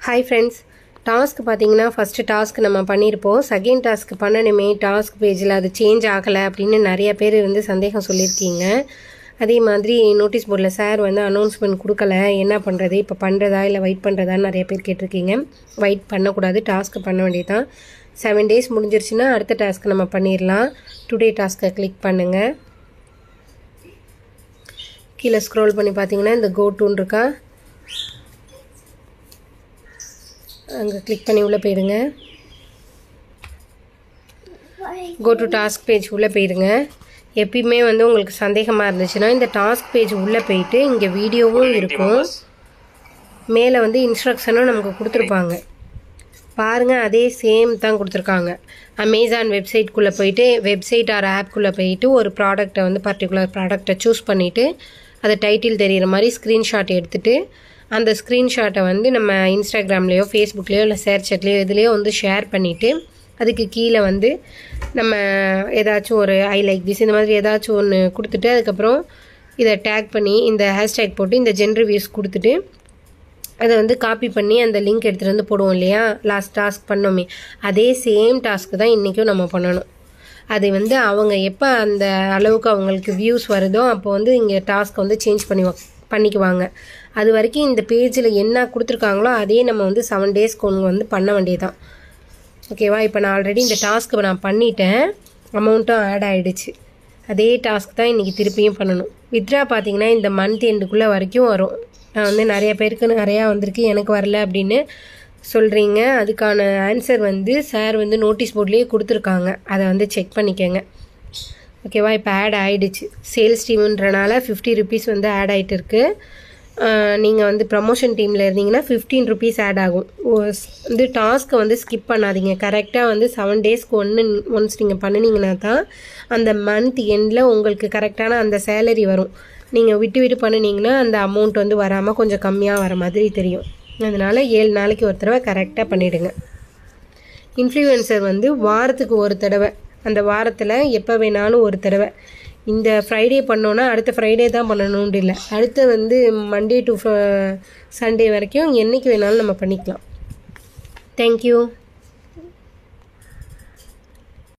Hi friends, task பாத்தீங்கன்னா first task நம்ம பண்ணிருப்போம். second task பண்ணனுமே task pageல அது change ஆகல அப்படினு நிறைய பேர் வந்து சந்தேகம் சொல்லிருக்கீங்க. அதே மாதிரி நோட்டீஸ் போர்ட்ல சார் வந்து அனௌன்ஸ்மென்ட் கொடுக்கல என்ன பண்றது இப்ப பண்றதா இல்ல வெயிட் பண்றதா நிறைய பேர் கேட்டிருக்கீங்க. வெயிட் பண்ண கூடாது டாஸ்க் பண்ண வேண்டியதான். 7 days முடிஞ்சிருச்சுனா அடுத்த டாஸ்க் நம்ம பண்ணிரலாம். டுடே டாஸ்கை கிளிக் பண்ணுங்க. கீழ ஸ்க்ரோல் பண்ணி பாத்தீங்கன்னா இந்த go to இருக்கா அங்க கிளிக் பண்ணி உள்ள போய்டுங்க. go to task page உள்ள போய்டுங்க. எப்பவுமே வந்து உங்களுக்கு சந்தேகமா இருந்துச்சுனா இந்த task page உள்ள போய்ட்டு இங்க வீடியோவும் இருக்கும். மேலே வந்து இன்ஸ்ட்ரக்ஷனும் நமக்கு கொடுத்திருப்பாங்க. பாருங்க அதே சேம் தான் கொடுத்திருக்காங்க. அமேசான் வெப்சைட் குள்ள போய்ட்டு வெப்சைட் ஆர் ஆப் குள்ள போய்ட்டு ஒரு ப்ராடக்ட்ட வந்து பர்టిక్యులர் ப்ராடக்ட்ட சூஸ் பண்ணிட்டு அது டைட்டில் தெரியுற மாதிரி ஸ்கிரீன்ஷாட் எடுத்துட்டு அந்த ஸ்கிரீன்ஷாட்டை வந்து நம்ம இன்ஸ்டாகிராம்லயோ ஃபேஸ்புக்லயோ இல்ல ஷேர் சாட்லயோ எதுலயோ வந்து ஷேர் பண்ணிட்டு அதுக்கு கீழ வந்து நம்ம ஏதாச்சும் ஒரு ஐ லைக் திஸ் இந்த மாதிரி ஏதாச்சும் ஒன்னு கொடுத்துட்டு அதுக்கு அப்புறம் இத டாக் பண்ணி இந்த ஹேஷ்டேக் போட்டு இந்த ஜென் ரிவ்யூஸ் கொடுத்துட்டு அதை வந்து காப்பி பண்ணி அந்த லிங்க் எடுத்துட்டு வந்து போடுவோம் இல்லையா லாஸ்ட் டாஸ்க் பண்ணோமே அதே சேம் டாஸ்க் தான் இன்னைக்கும் நம்ம பண்ணனும். அது வந்து அவங்க எப்ப அந்த அளவுக்கு அவங்களுக்கு வியூஸ் வருதோ அப்போ வந்து இங்க டாஸ்க் வந்து சேஞ்ச் பண்ணிக்குவாங்க. அது வரைக்கும் இந்த பேஜ்ல என்ன கொடுத்திருக்காங்களோ அதே நம்ம வந்து 7 டேஸ்க்கு வந்து பண்ண வேண்டியதான். ஓகேவா இப்போ நான் ஆல்ரெடி இந்த டாஸ்க் நான் பண்ணிட்டேன். அமௌண்ட்டும் ஆட் ஆயிடுச்சு. அதே டாஸ்க் தான் இன்னைக்கு திருப்பியும் பண்ணனும். வித்ரா பாத்தீங்கன்னா இந்த மந்த் எண்டுக்குள்ள வரைக்கும் வரும். நான் வந்து நிறைய பேருக்கு நிறைய வந்திருக்கு எனக்கு வரல அப்படினு சொல்றீங்க. அதுக்கான ஆன்சர் வந்து சார் வந்து நோட்டீஸ் போர்ட்லயே கொடுத்திருக்காங்க. அதை வந்து செக் பண்ணிக்கங்க. ஓகேவா இப்போ ஆட் ஆயிடுச்சு. சேல்ஸ் டீம்ன்றனால 50 rupees வந்து ஆட் ஆயிட்டு இருக்கு. நீங்க வந்து ப்ரமோஷன் டீம்ல இருந்தீங்கன்னா 15 rupees ஆட் ஆகும். இந்த டாஸ்க் வந்து ஸ்கிப் பண்ணாதீங்க. கரெக்ட்டா வந்து 7 டேஸ்க்கு ஒன்ஸ் நீங்க பண்ணுனீங்கனா தான் அந்த மந்த் எண்ட்ல உங்களுக்கு கரெக்ட்டான அந்த salary வரும். நீங்க விட்டு பண்ணுனீங்கனா அந்த அமௌண்ட் வந்து வராம கொஞ்சம் கம்மியா வர மாதிரி தெரியும். அதனால 7 நாளைக்கு ஒரு தடவை கரெக்ட்டா பண்ணிடுங்க. இன்ஃப்ளூயன்சர் வந்து வாரத்துக்கு ஒரு தடவை அந்த வாரத்துல எப்ப வேணாலும் ஒரு தடவை இந்த ஃப்ரைடே பண்ணோம்னா அடுத்த ஃப்ரைடே தான் பண்ணனும்னு இல்ல. அடுத்து வந்து மண்டே டு சண்டே வரைக்கும் என்னைக்கு வேணாலும் நம்ம பண்ணிக்கலாம். Thank you.